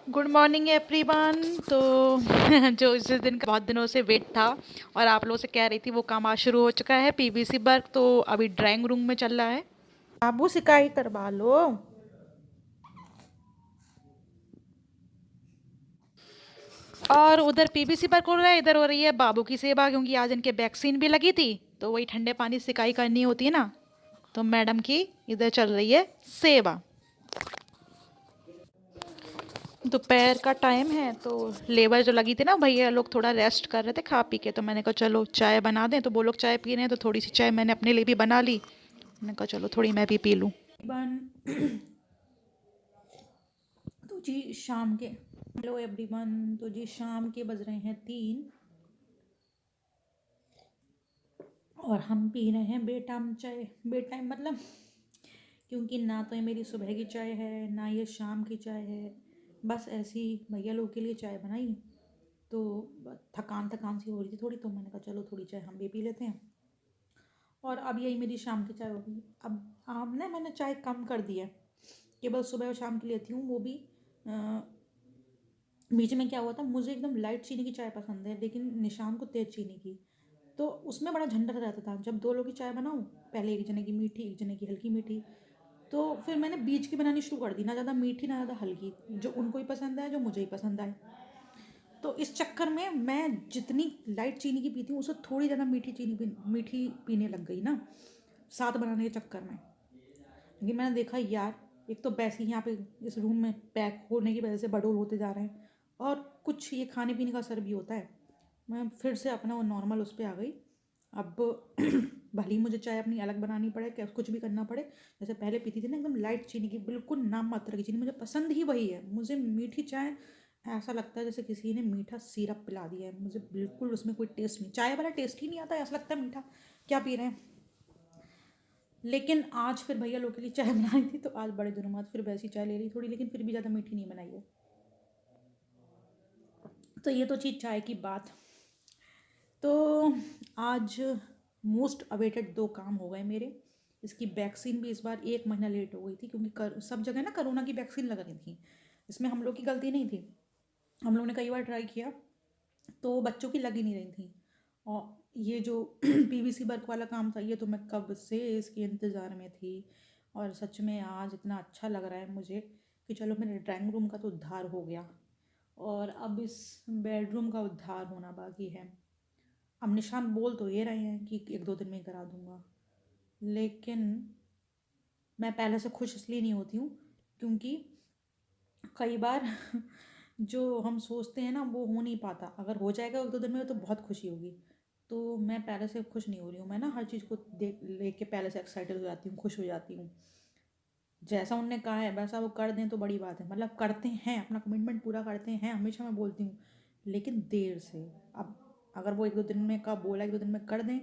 Good morning everyone. तो जो इस दिन का बहुत दिनों से वेट था और आप लोगों से कह रही थी वो काम आज शुरू हो चुका है, पीवीसी वर्क। तो अभी ड्राइंग रूम में चल रहा है। बाबू सिकाई करवा लो। और उधर पीवीसी वर्क हो रहा है, इधर हो रही है बाबू की सेवा, क्योंकि आज इनके वैक्सीन भी लगी थी। तो वही ठंडे पानी से सिकाई करनी होती है ना। तो मैडम की इधर चल रही है सेवा। दोपहर का टाइम है तो लेबर जो लगी थी ना भैया लोग थोड़ा रेस्ट कर रहे थे खा पी के। तो मैंने कहा चलो चाय बना दें। तो वो लोग चाय पी रहे हैं तो थोड़ी सी चाय मैंने अपने लिए भी बना ली। मैंने कहा चलो थोड़ी मैं भी पी लूँ। बन तो जी शाम के हेलो एवरीवन। तो जी शाम के बज रहे हैं 3 और हम पी रहे हैं बे टाइम चाय। बे टाइम मतलब क्योंकि ना तो ये मेरी सुबह की चाय है ना ये शाम की चाय है। बस ऐसी भैया लोग के लिए चाय बनाई। तो थकान थकान सी हो रही थी थोड़ी, तो मैंने कहा चलो थोड़ी चाय हम भी पी लेते हैं। और अब यही मेरी शाम की चाय होगी। अब आम ना मैंने चाय कम कर दी है, केवल सुबह और शाम की लेती हूँ, वो भी बीच में क्या हुआ था, मुझे एकदम लाइट चीनी की चाय पसंद है लेकिन निशान को तेज़ चीनी की। तो उसमें बड़ा झंझट रहता था जब दो लोग की चाय बनाऊँ, पहले एक जने की मीठी एक जने की हल्की मीठी। तो फिर मैंने बीच की बनानी शुरू कर दी, ना ज़्यादा मीठी ना ज़्यादा हल्की, जो उनको ही पसंद आए जो मुझे ही पसंद आए। तो इस चक्कर में मैं जितनी लाइट चीनी की पीती हूँ उससे थोड़ी ज़्यादा मीठी पीने लग गई ना, साथ बनाने के चक्कर में। लेकिन मैंने देखा यार, एक तो वैसे ही यहाँ पे इस रूम में पैक होने की वजह से बडोल होते जा रहे हैं और कुछ ये खाने पीने का असर भी होता है। मैं फिर से अपना वो नॉर्मल उस पर आ गई। अब भले ही मुझे चाय अपनी अलग बनानी पड़े, क्या कुछ भी करना पड़े। जैसे पहले पीती थी ना एकदम लाइट चीनी की, बिल्कुल नाम मात्र की चीनी, मुझे पसंद ही वही है। मुझे मीठी चाय ऐसा लगता है जैसे किसी ने मीठा सिरप पिला दिया है। मुझे बिल्कुल उसमें कोई टेस्ट नहीं, चाय वाला टेस्ट ही नहीं आता है, ऐसा लगता है मीठा क्या पी रहे हैं। लेकिन आज फिर भैया लोग के लिए चाय बनाई थी तो आज बड़े दिनों बाद फिर वैसी चाय ले रही थोड़ी, लेकिन फिर भी ज़्यादा मीठी नहीं बनाई है। तो ये तो चीज़ चाय की बात। तो आज मोस्ट अवेटेड 2 काम हो गए मेरे। इसकी वैक्सीन भी इस बार 1 महीना लेट हो गई थी क्योंकि सब जगह ना कोरोना की वैक्सीन लग रही थी। इसमें हम लोग की गलती नहीं थी। हम लोग ने कई बार ट्राई किया तो बच्चों की लग ही नहीं रही थी। और ये जो पीवीसी वर्क वाला काम था ये तो मैं कब से इसके इंतज़ार में थी। और सच में आज इतना अच्छा लग रहा है मुझे कि चलो मेरे ड्राइंग रूम का तो उद्धार हो गया और अब इस बेडरूम का उद्धार होना बाकी है। अब निशान बोल तो ये रहे हैं कि 1-2 दिन में ही करा दूंगा, लेकिन मैं पहले से खुश इसलिए नहीं होती हूँ क्योंकि कई बार जो हम सोचते हैं ना वो हो नहीं पाता। अगर हो जाएगा 1-2 दिन में तो बहुत खुशी होगी। तो मैं पहले से खुश नहीं हो रही हूँ। मैं ना हर चीज़ को देख लेके पहले से एक्साइटेड हो जाती हूँ, खुश हो जाती हूँ। जैसा उनने कहा है वैसा वो कर दें तो बड़ी बात है, मतलब करते हैं, अपना कमिटमेंट पूरा करते हैं, हमेशा मैं बोलती हूँ, लेकिन देर से। अब अगर वो 1-2 दिन में का बोला 1-2 दिन में कर दें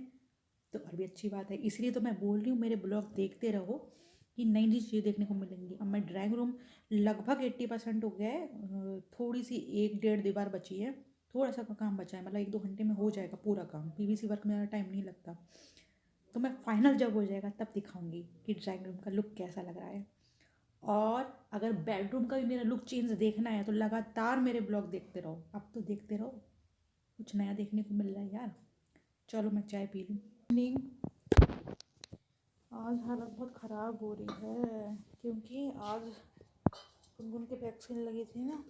तो और भी अच्छी बात है। इसलिए तो मैं बोल रही हूँ मेरे ब्लॉग देखते रहो कि नई नई चीज़ें देखने को मिलेंगी। अब मैं ड्राइंग रूम लगभग 80% हो गया है। थोड़ी सी 1-1.5 दीवार बची है, थोड़ा सा का काम बचा है, मतलब 1-2 घंटे में हो जाएगा पूरा काम। पीवीसी वर्क में ज़्यादा टाइम नहीं लगता। तो मैं फाइनल जब हो जाएगा तब दिखाऊंगी कि ड्राइंग रूम का लुक कैसा लग रहा है। और अगर बेडरूम का भी मेरा लुक चेंज देखना है तो लगातार मेरे ब्लॉग देखते रहो। अब तो देखते रहो, कुछ नया देखने को मिल रहा है यार। चलो मैं चाय पी लूँ। नहीं, आज हालत बहुत ख़राब हो रही है क्योंकि आज गुनगुन के वैक्सीन लगी थी ना।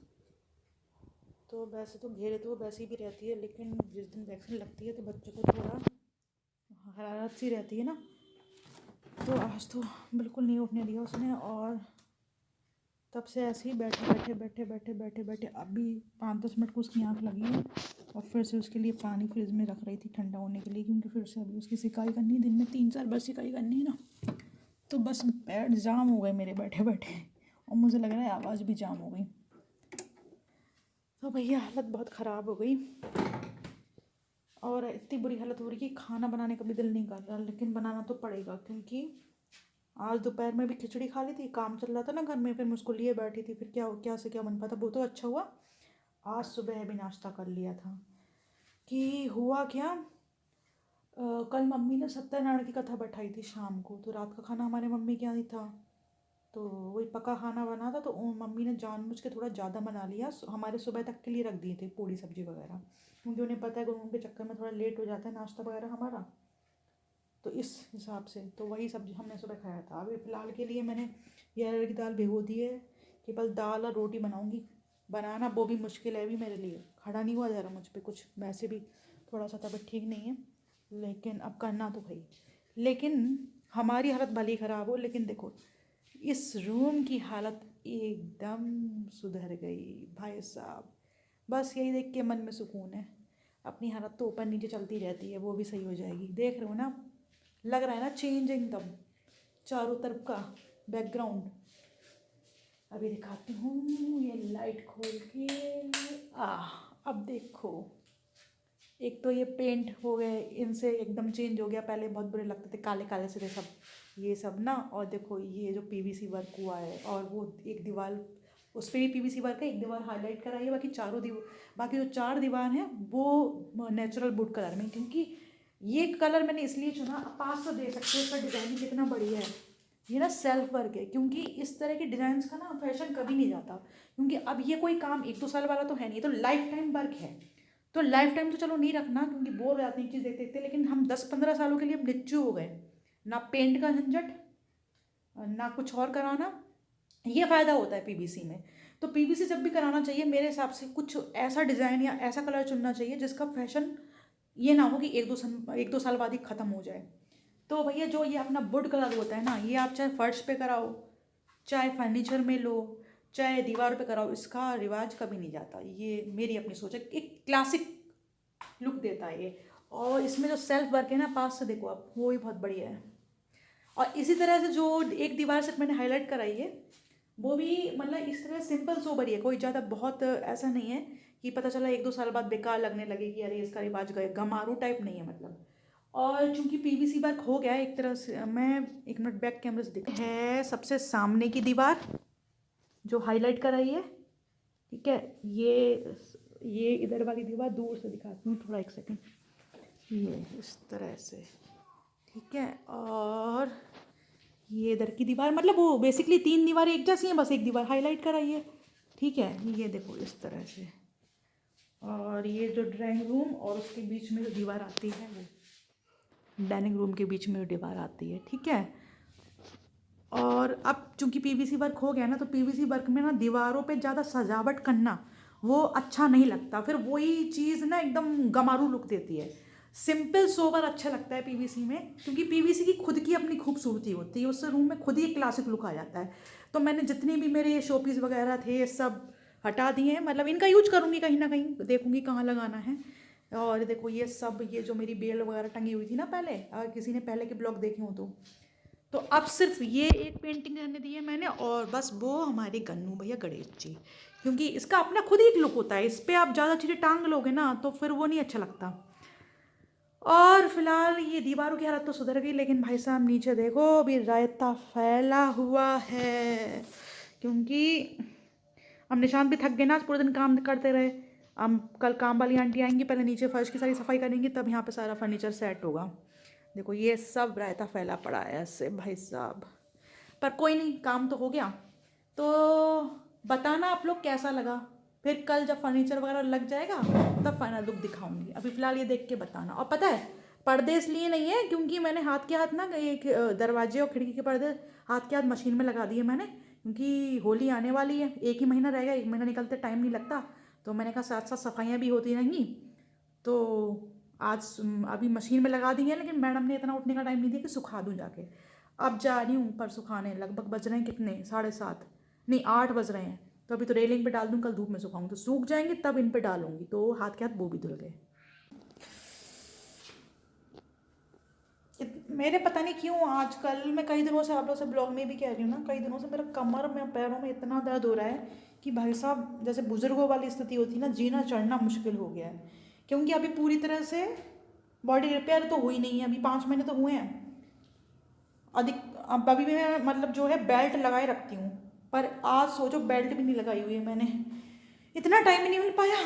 तो वैसे तो घेरे तो वैसी भी रहती है, लेकिन जिस दिन वैक्सीन लगती है तो बच्चों को थोड़ा हरारत सी रहती है ना। तो आज तो बिल्कुल नहीं उठने दिया उसने। और तब से ऐसे ही बैठे अभी 5-10 मिनट को उसकी आँख लगी है। और फिर से उसके लिए पानी फ्रिज में रख रही थी ठंडा होने के लिए, क्योंकि फिर से अभी उसकी सिकाई करनी है। दिन में 3-4 बार सिकाई करनी है ना। तो बस पैर जाम हो गए मेरे बैठे बैठे, और मुझे लग रहा है आवाज़ भी जाम हो गई। तो भैया हालत बहुत ख़राब हो गई और इतनी बुरी हालत हो रही कि खाना बनाने का भी दिल नहीं कर रहा, लेकिन बनाना तो पड़ेगा क्योंकि आज दोपहर में भी खिचड़ी खा ली थी। काम चल रहा था ना घर में, फिर मैं उसको लिए बैठी थी, फिर क्या से क्या बन पाता। वो तो अच्छा हुआ आज सुबह भी नाश्ता कर लिया था। कि हुआ क्या, कल मम्मी ने सत्यनारायण की कथा बैठाई थी शाम को, तो रात का खाना हमारे मम्मी के यहाँ ही था। तो वही पका खाना बना था, तो मम्मी ने जानबूझ के थोड़ा ज़्यादा बना लिया, हमारे सुबह तक के लिए रख दिए थे पूड़ी सब्जी वगैरह, क्योंकि उन्हें पता है कि उनके चक्कर में थोड़ा लेट हो जाता है नाश्ता वगैरह हमारा, तो इस हिसाब से तो वही सब्जी हमने सुबह खाया था। अभी फ़िलहाल के लिए मैंने ये अरहर की दाल भिगो दी है कि बस दाल और रोटी बनाऊंगी। बनाना वो भी मुश्किल है अभी मेरे लिए, खड़ा नहीं हुआ जा रहा मुझ पे कुछ, वैसे भी थोड़ा सा तबीयत ठीक नहीं है, लेकिन अब करना तो भाई। लेकिन हमारी हालत भली ख़राब हो, लेकिन देखो इस रूम की हालत एकदम सुधर गई भाई साहब। बस यही देख के मन में सुकून है। अपनी हालत तो ऊपर नीचे चलती रहती है, वो भी सही हो जाएगी। देख रहे हो ना, लग रहा है ना चेंज एकदम चारों तरफ का बैकग्राउंड। अभी दिखाती हूँ ये लाइट खोल के। अब देखो, एक तो ये पेंट हो गए, इनसे एकदम चेंज हो गया। पहले बहुत बुरे लगते थे, काले काले से थे सब ये सब ना। और देखो ये जो पीवीसी वर्क हुआ है, और वो एक दीवार उस पर भी पीवीसी वर्क है, एक दीवार हाईलाइट कराई है, बाकी जो 4 दीवार हैं वो नेचुरल वुड कलर में। क्योंकि ये कलर मैंने इसलिए चुना, आप पास तो दे सकते हो, इसका डिज़ाइन कितना बढ़िया है। ये ना सेल्फ वर्क है, क्योंकि इस तरह के डिज़ाइंस का ना फैशन कभी नहीं जाता। क्योंकि अब ये कोई काम 1-2 साल वाला तो है नहीं, तो लाइफ टाइम वर्क है। तो लाइफ टाइम तो चलो नहीं रखना, क्योंकि बोर हो जाते हैं चीज़ देखते देखते, लेकिन हम 10-15 सालों के लिए निच्चू हो गए। ना पेंट का झंझट, ना कुछ और कराना। ये फ़ायदा होता है पीवीसी में। तो पीवीसी जब भी कराना चाहिए मेरे हिसाब से कुछ ऐसा डिज़ाइन या ऐसा कलर चुनना चाहिए जिसका फैशन ये ना हो कि 1-2 साल बाद ही ख़त्म हो जाए। तो भैया जो ये अपना वुड कलर होता है ना, ये आप चाहे फर्श पे कराओ, चाहे फर्नीचर में लो, चाहे दीवार पे कराओ, इसका रिवाज कभी नहीं जाता। ये मेरी अपनी सोच है, एक क्लासिक लुक देता है ये। और इसमें जो सेल्फ वर्क है ना, पास से देखो आप, वो भी बहुत बढ़िया है। और इसी तरह से जो एक दीवार से मैंने हाईलाइट कराई है, वो भी मतलब इस तरह सिंपल सोबर ही है, कोई ज़्यादा बहुत ऐसा नहीं है कि पता चला 1-2 साल बाद बेकार लगने लगे कि अरे इसका रिवाज गए, गमारू टाइप नहीं है मतलब। और चूंकि पीवीसी वर्क हो गया है एक तरह से, मैं 1 मिनट बैक कैमरे से दिख है सबसे सामने की दीवार जो हाईलाइट कराई है, ठीक है। ये इधर वाली दीवार दूर से दिखाती हूँ, थोड़ा 1 सेकंड। ये इस तरह से, ठीक है। और ये इधर की दीवार, मतलब वो बेसिकली 3 दीवारें एक जैसी हैं, बस एक दीवार हाईलाइट कराई है, ठीक है। ये देखो इस तरह से। और ये जो ड्राइंग रूम और उसके बीच में जो दीवार आती है, वो डाइनिंग रूम के बीच में जो दीवार आती है, ठीक है। और अब चूंकि पीवीसी वर्क हो गया ना, तो पीवीसी वर्क में ना दीवारों पे ज़्यादा सजावट करना वो अच्छा नहीं लगता, फिर वही चीज़ ना एकदम गमारू लुक देती है। सिंपल सोबर अच्छा लगता है पीवीसी में, क्योंकि पीवीसी की खुद की अपनी खूबसूरती होती है, उससे रूम में खुद ही एक क्लासिक लुक आ जाता है। तो मैंने जितने भी मेरे शोपीस वगैरह थे ये सब हटा दिए हैं, मतलब इनका यूज करूँगी कहीं ना कहीं, देखूँगी कहाँ लगाना है। और देखो ये सब, ये जो मेरी बेल वगैरह टंगी हुई थी ना पहले, अगर किसी ने पहले के ब्लॉग देखे हो तो अब सिर्फ ये एक पेंटिंग रहने दी है मैंने, और बस वो हमारे गन्नू भैया गणेश जी, क्योंकि इसका अपना खुद ही एक लुक होता है। इस पर आप ज़्यादा चीज़ें टांग लोगे ना तो फिर वो नहीं अच्छा लगता। और फिलहाल ये दीवारों की हालत तो सुधर गई, लेकिन भाई साहब नीचे देखो अभी रायता फैला हुआ है, क्योंकि हम निशांत भी थक गए ना, आज पूरे दिन काम करते रहे। हम कल काम वाली आंटी आएंगी, पहले नीचे फर्श की सारी सफाई करेंगी, तब यहाँ पे सारा फर्नीचर सेट होगा। देखो ये सब रायता फैला पड़ा है ऐसे भाई साहब, पर कोई नहीं, काम तो हो गया। तो बताना आप लोग कैसा लगा, फिर कल जब फर्नीचर वगैरह लग जाएगा तब फाइनल लुक दिखाऊंगी। अभी फ़िलहाल ये देख के बताना। और पता है पर्दे इसलिए नहीं है क्योंकि मैंने हाथ के हाथ ना एक दरवाजे और खिड़की के पर्दे हाथ के हाथ मशीन में लगा दिए मैंने, क्योंकि होली आने वाली है, 1 ही महीना रहेगा, 1 महीना निकलते टाइम नहीं लगता। तो मैंने कहा साथ साथ सफाइयाँ भी होती रहेंगी। तो आज अभी मशीन में लगा दी है, लेकिन मैडम ने इतना उठने का टाइम नहीं दिया कि सुखा दूँ जाके। अब जा रही हूँ ऊपर सुखाने, लगभग बज रहे हैं कितने, 7:30 नहीं 8 बज रहे हैं। तो अभी तो रेलिंग पे डाल दूँ, कल धूप में सुखाऊँ तो सूख जाएंगे, तब इन पे डालूंगी। तो हाथ के हाथ वो भी धुल गए। मेरे पता नहीं क्यों आजकल, मैं कई दिनों से आप लोग से ब्लॉग में भी कह रही हूँ ना, कई दिनों से मेरा कमर में पैरों में इतना दर्द हो रहा है कि भाई साहब जैसे बुजुर्गों वाली स्थिति होती है ना, जीना चढ़ना मुश्किल हो गया है। क्योंकि अभी पूरी तरह से बॉडी रिपेयर तो हुई नहीं है, अभी 5 महीने तो हुए हैं। अधिक अब अभी मैं मतलब जो है बेल्ट लगाए रखती हूँ, पर आज सोचो बेल्ट भी नहीं लगाई हुई है मैंने, इतना टाइम ही नहीं मिल पाया।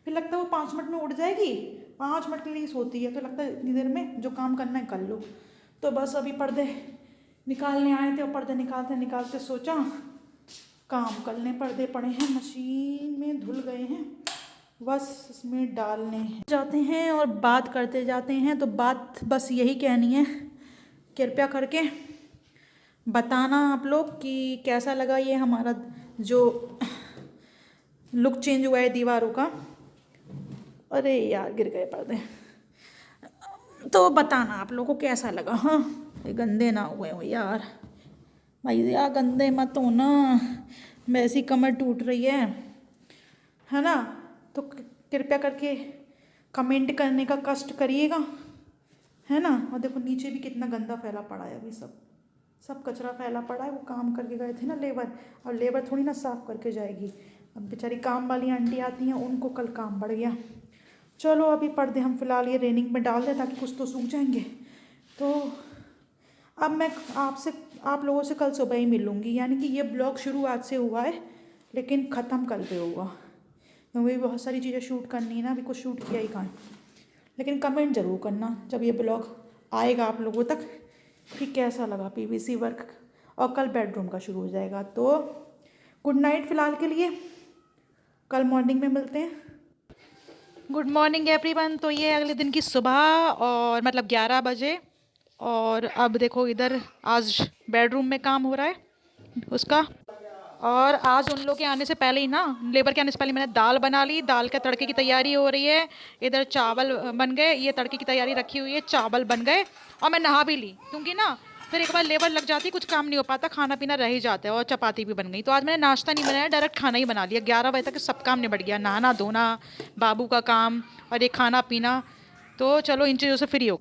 फिर लगता है वो 5 मिनट में उठ जाएगी, 5 मिनट के लिए सोती है, तो लगता है इतनी देर में जो काम करना है कर लो। तो बस अभी पर्दे निकालने आए थे और पर्दे निकालते निकालते सोचा काम कर लें। पर्दे पड़े हैं मशीन में, धुल गए हैं, बस इसमें डालने हैं। जाते हैं और बात करते जाते हैं। तो बात बस यही कहनी है, कृपया करके बताना आप लोग कि कैसा लगा ये हमारा जो लुक चेंज हुआ है दीवारों का। अरे यार गिर गए पर्दे। तो बताना आप लोगों को कैसा लगा। हाँ, ये गंदे ना हुए हो यार, भाई यार गंदे मत हो ना, वैसी कमर टूट रही है ना। तो कृपया करके कमेंट करने का कष्ट करिएगा, है ना। और देखो नीचे भी कितना गंदा फैला पड़ा है, अभी सब कचरा फैला पड़ा है। वो काम करके गए थे ना लेबर, और लेबर थोड़ी ना साफ़ करके जाएगी। अब बेचारी काम वाली आंटी आती हैं, उनको कल काम बढ़ गया। चलो अभी पर्दे हम फिलहाल ये रेनिंग में डाल दें ताकि कुछ तो सूख जाएंगे। तो अब मैं आप लोगों से कल सुबह ही मिलूँगी, यानी कि ये ब्लॉग शुरू आज से हुआ है लेकिन ख़त्म कल पे होगा, क्योंकि बहुत सारी चीज़ें शूट करनी है ना, अभी कुछ शूट किया ही कहाँ। लेकिन कमेंट ज़रूर करना जब ये ब्लॉग आएगा आप लोगों तक कि कैसा लगा पीवीसी वर्क। और कल बेडरूम का शुरू हो जाएगा। तो गुड नाइट फ़िलहाल के लिए, कल मॉर्निंग में मिलते हैं। Good morning everyone. तो ये अगले दिन की सुबह, और मतलब 11 बजे। और अब देखो इधर आज बेडरूम में काम हो रहा है उसका। और आज उन लोग के आने से पहले ही ना, लेबर के आने से पहले मैंने दाल बना ली। दाल के तड़के की तैयारी हो रही है। इधर चावल बन गए, ये तड़के की तैयारी रखी हुई है, चावल बन गए। और मैं नहा भी ली, क्योंकि ना फिर एक बार लेबर लग जाती, कुछ काम नहीं हो पाता, खाना पीना रह ही जाता है। और चपाती भी बन गई। तो आज मैंने नाश्ता नहीं बनाया, डायरेक्ट खाना ही बना लिया। 11 बजे तक सब काम निबट गया, नहाना धोना, बाबू का काम और ये खाना पीना। तो चलो इन चीज़ों से फ्री हो।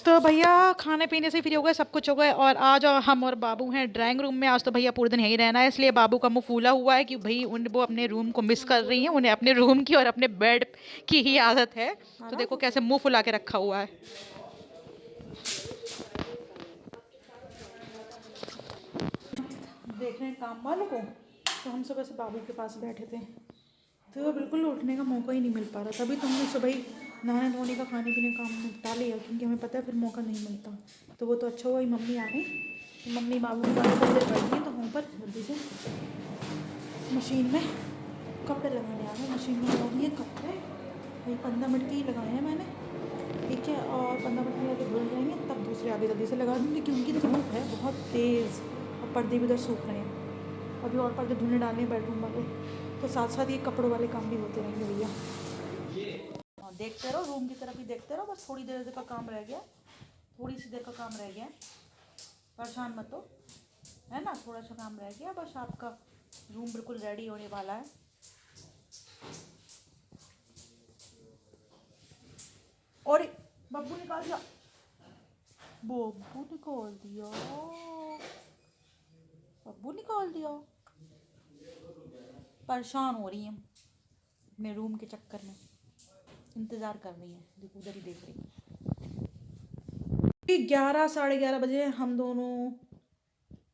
तो भैया खाने पीने से फ्री हो गए, सब कुछ हो गए। और आज हम और बाबू हैं ड्राइंग रूम में। आज तो भैया पूरे दिन यहीं रहना है, इसलिए बाबू का मुंह फूला हुआ है कि भाई वो अपने रूम को मिस कर रही हैं। उन्हें अपने रूम की और अपने बेड की ही आदत है। तो देखो कैसे मुंह फुला के रखा हुआ है। देख रहे हैं काम वालों को। तो हम सुबह से बाबू के पास बैठे थे, तो बिल्कुल उठने का मौका ही नहीं मिल पा रहा। तभी तो हमने सुबह ही नहाने धोने का खाने पीने का काम निपटा लिया, क्योंकि हमें पता है फिर मौका नहीं मिलता। तो वो तो अच्छा हुआ ही मम्मी आ गई। तो मम्मी बाबू की बात कर बैठ गई, तो हम पर जल्दी से मशीन में कपड़े लगाने आ गए। मशीन में लगा दिए कपड़े, वही 15 मिनट के ही लगाए हैं मैंने, ठीक है। और 15 मिनट में आगे धुल जाएंगे, तब दूसरे आगे जल्दी से लगा दूँगी, क्योंकि धूप है बहुत तेज़ और पर्दे भी उधर सूख रहे हैं। अभी और पर्दे धुलने डालने हैं बेडरूम वाले, तो साथ साथ ये कपड़ों वाले काम भी होते रहेंगे भैया। हाँ, देखते रहो, रूम की तरफ ही देखते रहो। बस थोड़ी देर का काम रह गया, थोड़ी सी देर का काम रह गया, परेशान मत हो, है ना। थोड़ा सा काम रह गया, बस आपका रूम बिल्कुल रेडी होने वाला है। और बब्बू निकाल दिया, बब्बू निकाल दिया, बब्बू निकाल दिया। परेशान हो रही हैं अपने रूम के चक्कर में, इंतज़ार कर रही हैं, देखो उधर ही देख रही हैं। 11 साढ़े 11 बजे हम दोनों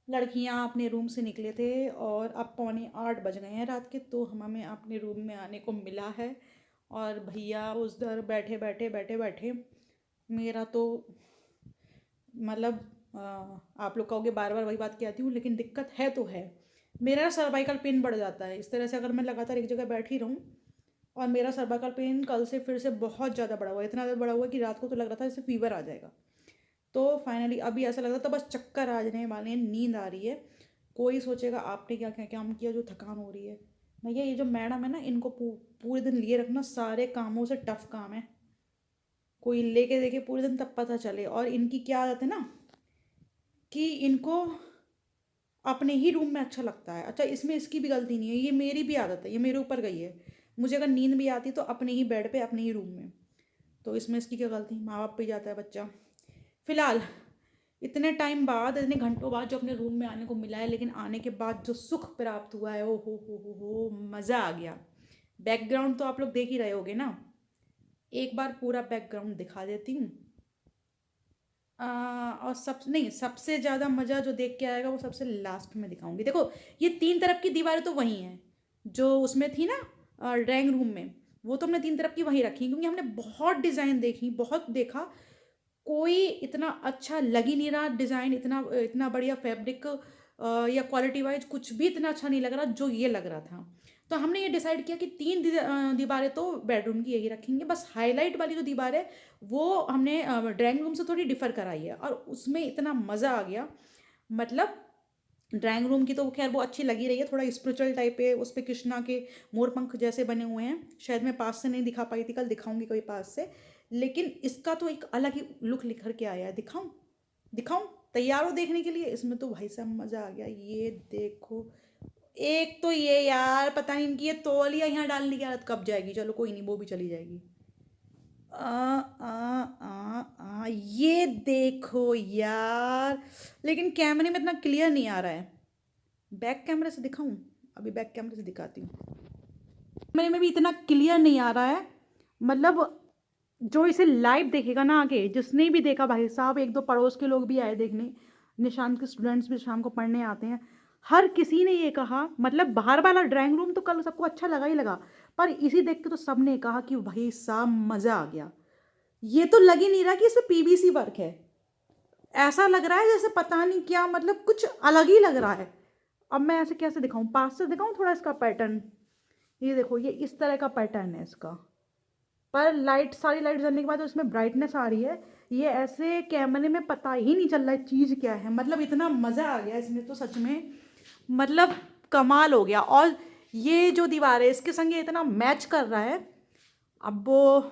लड़कियां अपने रूम से निकले थे, और अब 7:45 बज गए हैं रात के। तो हमें अपने रूम में आने को मिला है। और भैया उधर बैठे बैठे बैठे बैठे मेरा तो मतलब आप लोग कहोगे बार बार वही बात कहती हूँ, लेकिन दिक्कत है तो है। मेरा सर्वाइकल पेन बढ़ जाता है इस तरह से, अगर मैं लगातार एक जगह बैठी रहूँ। और मेरा सर्वाइकल पेन कल से फिर से बहुत ज़्यादा बढ़ा हुआ है, इतना ज़्यादा बढ़ा हुआ है कि रात को तो लग रहा था जैसे फीवर आ जाएगा। तो फाइनली अभी ऐसा लग रहा था बस चक्कर आ जाने वाले हैं, नींद आ रही है। कोई सोचेगा आपने क्या क्या काम किया जो थकान हो रही है। भैया ये जो मैडम है ना, इनको पूरे दिन लिए रखना सारे कामों से टफ काम है। कोई लेके देखे पूरे दिन तब पता चले। और इनकी क्या आदत है ना, कि इनको अपने ही रूम में अच्छा लगता है। अच्छा, इसमें इसकी भी गलती नहीं है, ये मेरी भी आदत है, ये मेरे ऊपर गई है। मुझे अगर नींद भी आती तो अपने ही बेड पे अपने ही रूम में। तो इसमें इसकी क्या गलती, माँ बाप पे जाता है बच्चा। फ़िलहाल इतने टाइम बाद, इतने घंटों बाद जो अपने रूम में आने को मिला है, लेकिन आने के बाद जो सुख प्राप्त हुआ है, ओ हो मज़ा आ गया। बैकग्राउंड तो आप लोग देख ही रहे होगे ना, एक बार पूरा बैकग्राउंड दिखा देती हूँ। और सबसे ज़्यादा मज़ा जो देख के आएगा वो सबसे लास्ट में दिखाऊंगी। देखो ये 3 तरफ की दीवारें तो वही हैं जो उसमें थी ना ड्राइंग रूम में। वो तो हमने 3 तरफ की वहीं रखी, क्योंकि हमने बहुत डिज़ाइन देखी, बहुत देखा। कोई इतना अच्छा लग ही नहीं रहा डिज़ाइन, इतना इतना बढ़िया फैब्रिक या क्वालिटी वाइज कुछ भी इतना अच्छा नहीं लग रहा जो ये लग रहा था। तो हमने ये डिसाइड किया कि तीन दीवारें तो बेडरूम की यही रखेंगे, बस हाईलाइट वाली जो दीवार है वो हमने ड्राइंग रूम से थोड़ी डिफ़र कराई है, और उसमें इतना मज़ा आ गया। मतलब ड्राइंग रूम की तो खैर वो अच्छी लगी रही है, थोड़ा स्पिरिचुअल टाइप है, उस पे कृष्णा के मोरपंख जैसे बने हुए हैं। शायद मैं पास से नहीं दिखा पाई थी, कल दिखाऊंगी कोई पास से। लेकिन इसका तो एक अलग ही लुक निखर के आया है। दिखाऊं दिखाऊं तैयार हो देखने के लिए? इसमें तो भाई साहब मज़ा आ गया। ये देखो, एक तो ये यार पता नहीं इनकी ये तौलिया यहाँ डालने की आदत कब जाएगी। चलो कोई नहीं, वो भी चली जाएगी। आ आ ये देखो यार, लेकिन कैमरे में इतना क्लियर नहीं आ रहा है। बैक कैमरे से दिखाऊं? अभी बैक कैमरे से दिखाती हूँ। कैमरे में भी इतना क्लियर नहीं आ रहा है। मतलब जो इसे लाइव देखेगा ना, आगे जिसने भी देखा भाई साहब, एक दो पड़ोस के लोग भी आए देखने, निशांत के स्टूडेंट्स भी शाम को पढ़ने आते हैं, हर किसी ने ये कहा। मतलब बाहर वाला ड्राइंग रूम तो कल सबको अच्छा लगा ही लगा, पर इसी देख के तो सबने कहा कि भाई साहब मज़ा आ गया। ये तो लग ही नहीं रहा कि इसमें पीवीसी वर्क है। ऐसा लग रहा है जैसे पता नहीं क्या, मतलब कुछ अलग ही लग रहा है। अब मैं ऐसे कैसे दिखाऊं? पास से दिखाऊं थोड़ा इसका पैटर्न? ये देखो, ये इस तरह का पैटर्न है इसका, पर लाइट, सारी लाइट जलने के बाद उसमें ब्राइटनेस आ रही है। ये ऐसे कैमरे में पता ही नहीं चल रहा है चीज़ क्या है। मतलब इतना मज़ा आ गया इसमें तो सच में, मतलब कमाल हो गया। और ये जो दीवार है इसके संग ये इतना मैच कर रहा है। अब वो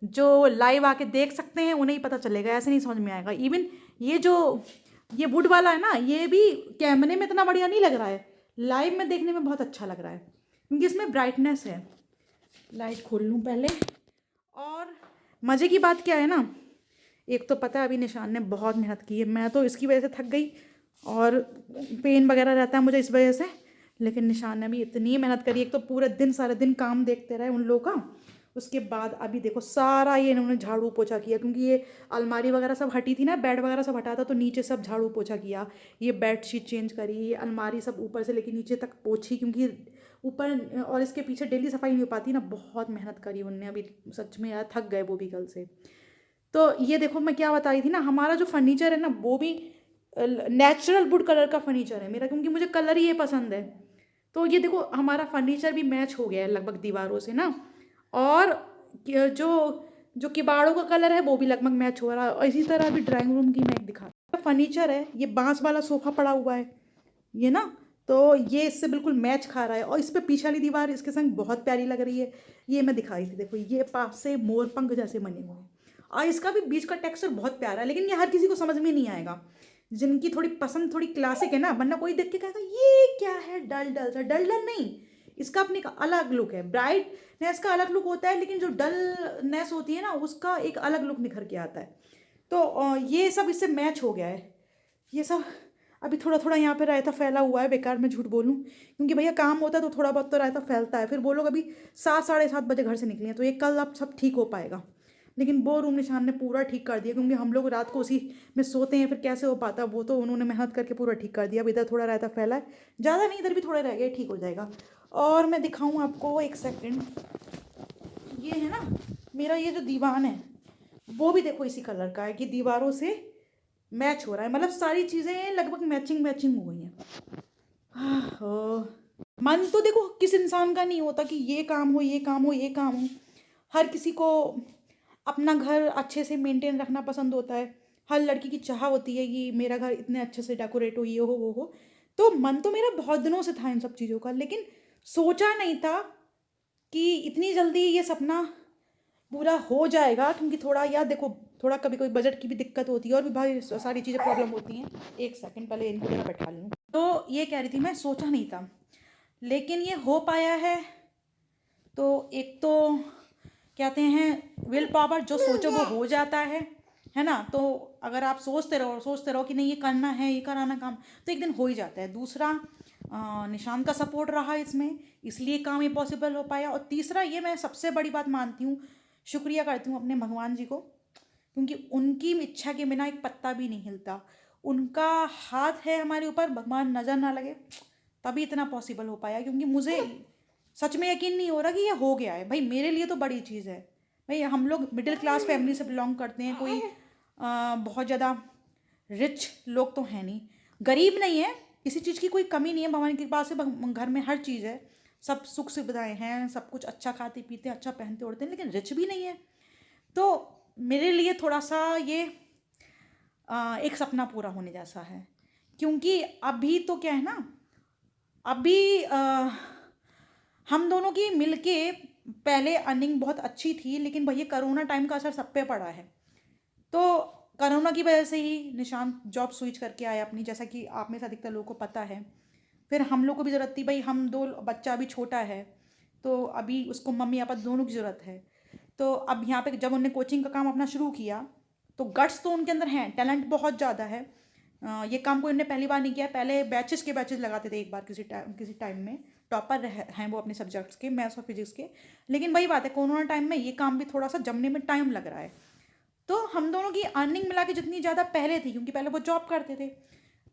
जो लाइव आके देख सकते हैं उन्हें ही पता चलेगा, ऐसे नहीं समझ में आएगा। इवन ये जो ये वुड वाला है ना, ये भी कैमरे में इतना बढ़िया नहीं लग रहा है, लाइव में देखने में बहुत अच्छा लग रहा है क्योंकि इसमें ब्राइटनेस है। लाइट खोल लूँ पहले। और मज़े की बात क्या है ना, एक तो पता है अभी निशान ने बहुत मेहनत की है, मैं तो इसकी वजह से थक गई और पेन वगैरह रहता है मुझे इस वजह से। लेकिन निशान ने भी इतनी मेहनत करी, एक तो पूरे दिन सारे दिन काम देखते रहे उन लोगों का। उसके बाद अभी देखो सारा ये इन्होंने झाड़ू पोछा किया, क्योंकि ये अलमारी वगैरह सब हटी थी ना, बेड वगैरह सब हटा था, तो नीचे सब झाड़ू पोछा किया। ये बेड शीट चेंज करी, ये अलमारी सब ऊपर से लेके नीचे तक पोछी, क्योंकि ऊपर और इसके पीछे डेली सफाई नहीं हो पाती ना। बहुत मेहनत करी उनने अभी, सच में यार थक गए वो भी कल से। तो ये देखो मैं क्या बता रही थी ना, हमारा जो फर्नीचर है ना वो भी नेचुरल वुड कलर का फर्नीचर है मेरा, क्योंकि मुझे कलर ही ये पसंद है। तो ये देखो हमारा फर्नीचर भी मैच हो गया है लगभग दीवारों से ना। और जो जो किबाड़ों का कलर है वो भी लगभग मैच हो रहा है। और इसी तरह अभी ड्राइंग रूम की मैं एक दिखा, फर्नीचर है ये बांस वाला सोफा पड़ा हुआ है ये ना, तो ये इससे बिल्कुल मैच खा रहा है। और इस पर पीछे वाली दीवार इसके संग बहुत प्यारी लग रही है। ये मैं दिखा रही थी, देखो ये पास से मोर पंख जैसे बने हुए हैं, और इसका भी बीच का टेक्सचर बहुत प्यारा है। लेकिन ये हर किसी को समझ में नहीं आएगा, जिनकी थोड़ी पसंद थोड़ी क्लासिक है ना, वरना कोई देख के कहेगा ये क्या है, डल डल सा। डल डल नहीं, इसका अपने का अलग लुक है। ब्राइटनेस का अलग लुक होता है, लेकिन जो डलनेस होती है ना उसका एक अलग लुक निखर के आता है। तो ये सब इससे मैच हो गया है ये सब। अभी थोड़ा थोड़ा यहाँ पे रायता फैला हुआ है, बेकार में झूठ बोलूँ, क्योंकि भैया काम होता है तो थोड़ा बहुत तो रायता फैलता है। फिर वो लोग अभी 7 साढ़े 7 बजे घर से निकले हैं, तो ये कल अब सब ठीक हो पाएगा। लेकिन वो रूम निशान ने पूरा ठीक कर दिया, क्योंकि हम लोग रात को उसी में सोते हैं, फिर कैसे हो पाता। वो तो उन्होंने मेहनत करके पूरा ठीक कर दिया। अब इधर थोड़ा रायता फैला है, ज़्यादा नहीं, इधर भी थोड़े रह गए, ठीक हो जाएगा। और मैं दिखाऊँ आपको एक सेकेंड, ये है ना मेरा ये जो दीवान है वो भी देखो इसी कलर का है कि दीवारों से मैच हो रहा है। मतलब सारी चीज़ें लगभग मैचिंग मैचिंग हो गई हैं। ओह, मन तो देखो किस इंसान का नहीं होता कि ये काम हो, ये काम हो, ये काम हो। हर किसी को अपना घर अच्छे से मेंटेन रखना पसंद होता है। हर लड़की की चाह होती है कि मेरा घर इतने अच्छे से डेकोरेट हो, ये हो वो हो। तो मन तो मेरा बहुत दिनों से था इन सब चीज़ों का, लेकिन सोचा नहीं था कि इतनी जल्दी ये सपना पूरा हो जाएगा। क्योंकि थोड़ा यार देखो, थोड़ा कभी कोई बजट की भी दिक्कत होती है और भी भाई सारी चीज़ें प्रॉब्लम होती हैं। एक सेकंड पहले इनको जरा बैठा लूँ। तो ये कह रही थी मैं, सोचा नहीं था लेकिन ये हो पाया है। तो एक तो कहते हैं विल पावर, जो सोचो वो हो जाता है ना। तो अगर आप सोचते रहो कि नहीं ये करना है, ये कराना काम, तो एक दिन हो ही जाता है। दूसरा निशान का सपोर्ट रहा इसमें, इसलिए काम ये पॉसिबल हो पाया। और तीसरा ये मैं सबसे बड़ी बात मानती हूँ, शुक्रिया करती हूँ अपने भगवान जी को, क्योंकि उनकी इच्छा के बिना एक पत्ता भी नहीं हिलता। उनका हाथ है हमारे ऊपर, भगवान नज़र ना लगे तभी इतना पॉसिबल हो पाया। क्योंकि मुझे सच में यकीन नहीं हो रहा कि ये हो गया है। भाई मेरे लिए तो बड़ी चीज़ है। भाई हम लोग मिडिल क्लास फैमिली से बिलोंग करते हैं, कोई बहुत ज़्यादा रिच लोग तो हैं नहीं, गरीब नहीं है, किसी चीज़ की कोई कमी नहीं है, भगवान की कृपा से घर में हर चीज़ है, सब सुख सुविधाएं हैं, सब कुछ अच्छा खाते पीते अच्छा पहनते ओढ़ते हैं, लेकिन रिच भी नहीं है। तो मेरे लिए थोड़ा सा ये एक सपना पूरा होने जैसा है, क्योंकि अभी तो क्या है ना, अभी हम दोनों की मिलके पहले अर्निंग बहुत अच्छी थी, लेकिन भैया करोना टाइम का असर सब पे पड़ा है। तो करोना की वजह से ही निशांत जॉब स्विच करके आया अपनी, जैसा कि आप में से अधिकतर लोगों को पता है। फिर हम लोग को भी ज़रूरत थी भाई, हम दो, बच्चा अभी छोटा है, तो अभी उसको मम्मी पापा दोनों की ज़रूरत है। तो अब यहाँ पे जब उन्होंने कोचिंग का काम अपना शुरू किया, तो गट्स तो उनके अंदर हैं, टैलेंट बहुत ज़्यादा है। ये काम कोई उन्होंने पहली बार नहीं किया, पहले बैचेस के बैचेस लगाते थे एक बार किसी टाइम में, टॉपर हैं वो अपने सब्जेक्ट्स के, मैथ्स और फिजिक्स के। लेकिन वही बात है, कोरोना टाइम में ये काम भी थोड़ा सा जमने में टाइम लग रहा है। तो हम दोनों की अर्निंग मिला के जितनी ज़्यादा पहले थी, क्योंकि पहले वो जॉब करते थे,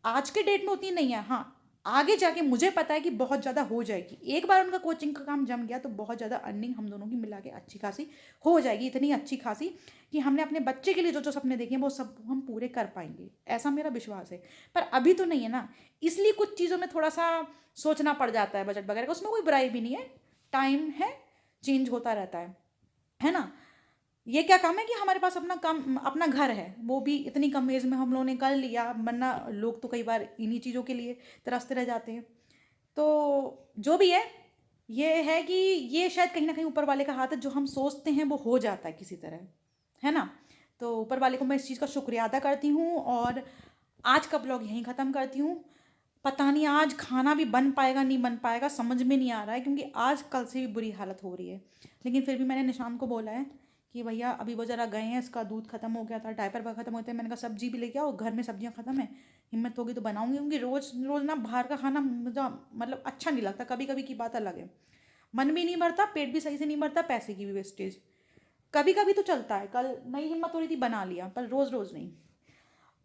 आज के डेट में उतनी नहीं है। हाँ, आगे जाके मुझे पता है कि बहुत ज़्यादा हो जाएगी, एक बार उनका कोचिंग का काम जम गया तो बहुत ज़्यादा अर्निंग हम दोनों की मिला के अच्छी खासी हो जाएगी, इतनी अच्छी खासी कि हमने अपने बच्चे के लिए जो जो सपने देखे हैं वो सब हम पूरे कर पाएंगे, ऐसा मेरा विश्वास है। पर अभी तो नहीं है ना, इसलिए कुछ चीज़ों में थोड़ा सा सोचना पड़ जाता है, बजट वगैरह का, उसमें कोई बुराई भी नहीं है, टाइम है, चेंज होता रहता है ना। ये क्या काम है कि हमारे पास अपना घर है, वो भी इतनी कम एज में हम लोगों ने कर लिया, वरना लोग तो कई बार इन्हीं चीज़ों के लिए तरसते रह जाते हैं। तो जो भी है, ये है कि ये शायद कहीं ना कहीं ऊपर वाले का हाथ है, जो हम सोचते हैं वो हो जाता है किसी तरह, है ना। तो ऊपर वाले को मैं इस चीज़ का शुक्रिया अदा करती हूँ, और आज का ब्लॉग यहीं ख़त्म करती हूँ। पता नहीं आज खाना भी बन पाएगा नहीं बन पाएगा, समझ में नहीं आ रहा है, क्योंकि आज कल से भी बुरी हालत हो रही है। लेकिन फिर भी मैंने निशान को बोला है कि भैया अभी वो ज़रा गए हैं, इसका दूध ख़त्म हो गया था, डायपर वगैरह ख़त्म होते हैं, मैंने कहा सब्जी भी लेके आओ, घर में सब्जियां ख़त्म है, हिम्मत होगी तो बनाऊंगी, क्योंकि रोज़ रोज़ ना बाहर का खाना मतलब अच्छा नहीं लगता, कभी कभी की बात अलग है, मन भी नहीं भरता, पेट भी सही से नहीं भरता, पैसे की भी वेस्टेज, कभी कभी तो चलता है, कल नहीं हिम्मत हो रही थी बना लिया, पर रोज़ रोज़ नहीं।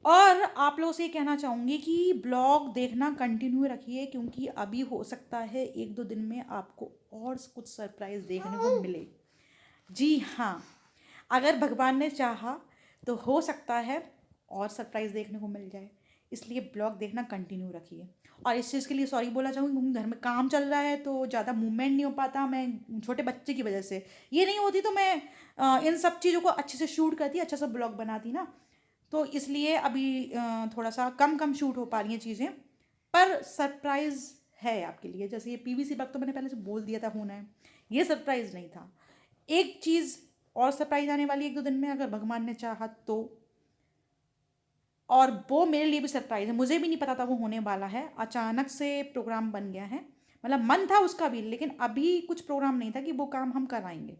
और आप लोगों से ये कहना चाहूँगी कि ब्लॉग देखना कंटिन्यू रखिए, क्योंकि अभी हो सकता है एक दो दिन में आपको और कुछ सरप्राइज़ देखने को मिले। जी हाँ, अगर भगवान ने चाहा तो हो सकता है और सरप्राइज़ देखने को मिल जाए, इसलिए ब्लॉग देखना कंटिन्यू रखिए। और इस चीज़ के लिए सॉरी बोलना चाहूँगी, क्योंकि घर में काम चल रहा है तो ज़्यादा मूवमेंट नहीं हो पाता, मैं छोटे बच्चे की वजह से, ये नहीं होती तो मैं इन सब चीज़ों को अच्छे से शूट करती, अच्छा सा ब्लॉग बनाती ना। तो इसलिए अभी थोड़ा सा कम कम शूट हो पा रही हैं चीज़ें, पर सरप्राइज़ है आपके लिए। जैसे ये पीवीसी बैग तो मैंने पहले से बोल दिया था होना है, ये सरप्राइज़ नहीं था। एक चीज़ और सरप्राइज़ आने वाली है एक दो दिन में, अगर भगवान ने चाहा तो, और वो मेरे लिए भी सरप्राइज़ है, मुझे भी नहीं पता था वो होने वाला है, अचानक से प्रोग्राम बन गया है, मतलब मन था उसका भी, लेकिन अभी कुछ प्रोग्राम नहीं था कि वो काम हम कराएंगे।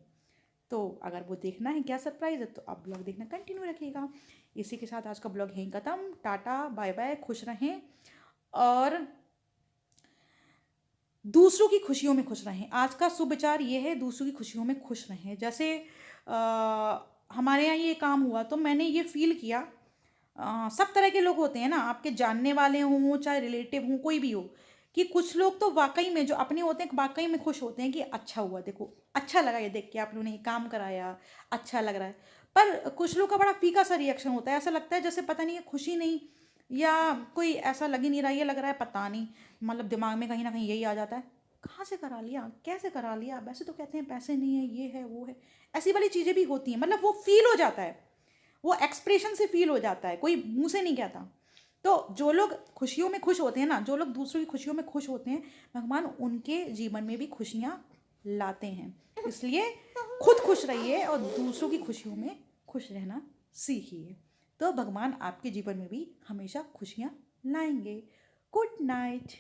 तो अगर वो देखना है क्या सरप्राइज़ है, तो आप ब्लॉग देखना कंटिन्यू रखिएगा। इसी के साथ आज का ब्लॉग यहीं ख़त्म, टाटा बाय बाय, खुश रहें और दूसरों की खुशियों में खुश रहें। आज का शुभ विचार ये है, दूसरों की खुशियों में खुश रहें। जैसे हमारे यहाँ ये काम हुआ तो मैंने ये फील किया, सब तरह के लोग होते हैं ना, आपके जानने वाले हों चाहे रिलेटिव हों, कोई भी हो, कि कुछ लोग तो वाकई में जो अपने होते हैं वाकई में खुश होते हैं कि अच्छा हुआ, देखो अच्छा लगा ये देख के, आप लोगों ने ये काम कराया, अच्छा लग रहा है। पर कुछ लोग का बड़ा फीका सा रिएक्शन होता है, ऐसा लगता है जैसे पता नहीं ये खुशी नहीं, या कोई ऐसा लग ही नहीं रहा, ये लग रहा है पता नहीं, मतलब दिमाग में कहीं ना कहीं यही आ जाता है, कहाँ से करा लिया, कैसे करा लिया, वैसे तो कहते हैं पैसे नहीं है, ये है वो है, ऐसी वाली चीज़ें भी होती हैं, मतलब वो फील हो जाता है, वो एक्सप्रेशन से फील हो जाता है, कोई मुंह से नहीं कहता। तो जो लोग खुशियों में खुश होते हैं ना, जो लोग दूसरों की खुशियों में खुश होते हैं, भगवान उनके जीवन में भी खुशियाँ लाते हैं। इसलिए खुद खुश रहिए और दूसरों की खुशियों में खुश रहना सीखिए, तो भगवान आपके जीवन में भी हमेशा खुशियाँ लाएंगे। Good night.